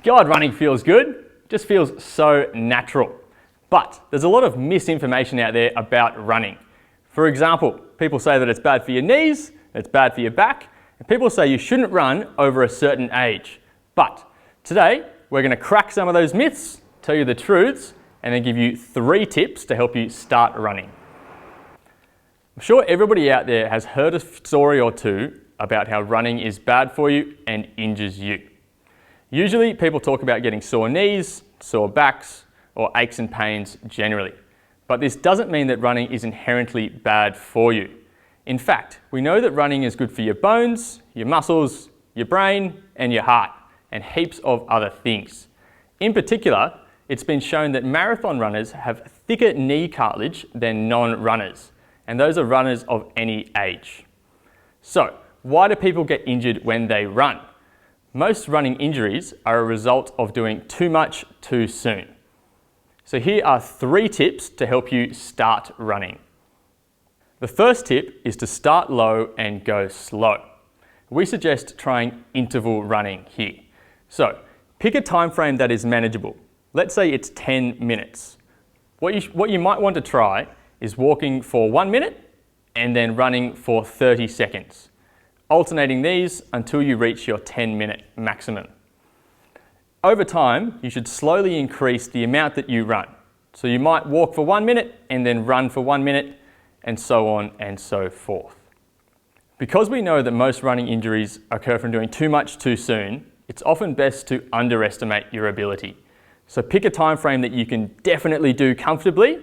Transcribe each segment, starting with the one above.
God, running feels good. It just feels so natural. But there's a lot of misinformation out there about running. For example, people say that it's bad for your knees, it's bad for your back, and people say you shouldn't run over a certain age. But today, we're going to crack some of those myths, tell you the truths, and then give you 3 tips to help you start running. I'm sure everybody out there has heard a story or two about how running is bad for you and injures you. Usually people talk about getting sore knees, sore backs, or aches and pains generally. But this doesn't mean that running is inherently bad for you. In fact, we know that running is good for your bones, your muscles, your brain, and your heart, and heaps of other things. In particular, it's been shown that marathon runners have thicker knee cartilage than non-runners, and those are runners of any age. So, why do people get injured when they run? Most running injuries are a result of doing too much too soon. So here are 3 tips to help you start running. The first tip is to start low and go slow. We suggest trying interval running here. So, pick a time frame that is manageable. Let's say it's 10 minutes. What you might want to try is walking for 1 minute and then running for 30 seconds, alternating these until you reach your 10-minute maximum. Over time, you should slowly increase the amount that you run. So you might walk for 1 minute and then run for 1 minute, and so on and so forth. Because we know that most running injuries occur from doing too much too soon, it's often best to underestimate your ability. So pick a time frame that you can definitely do comfortably,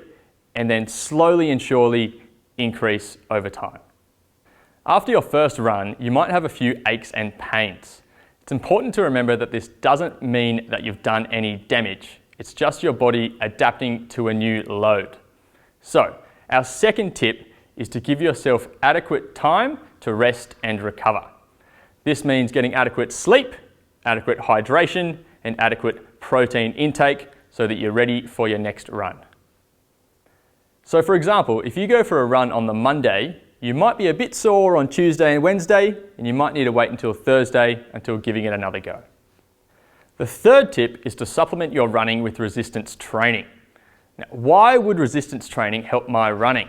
and then slowly and surely increase over time. After your first run, you might have a few aches and pains. It's important to remember that this doesn't mean that you've done any damage. It's just your body adapting to a new load. So, our second tip is to give yourself adequate time to rest and recover. This means getting adequate sleep, adequate hydration, and adequate protein intake so that you're ready for your next run. So for example, if you go for a run on the Monday, you might be a bit sore on Tuesday and Wednesday, and you might need to wait until Thursday until giving it another go. The third tip is to supplement your running with resistance training. Now, why would resistance training help my running?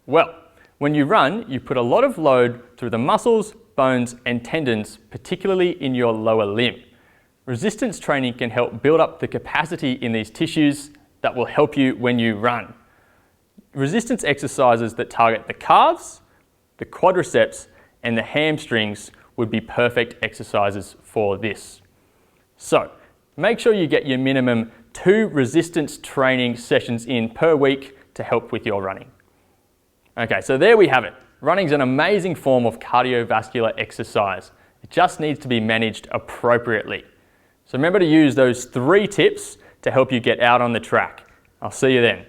Well, when you run, you put a lot of load through the muscles, bones, and tendons, particularly in your lower limb. Resistance training can help build up the capacity in these tissues that will help you when you run. Resistance exercises that target the calves, the quadriceps, and the hamstrings would be perfect exercises for this. So, make sure you get your minimum 2 resistance training sessions in per week to help with your running. Okay, so there we have it. Running's an amazing form of cardiovascular exercise. It just needs to be managed appropriately. So remember to use those 3 tips to help you get out on the track. I'll see you then.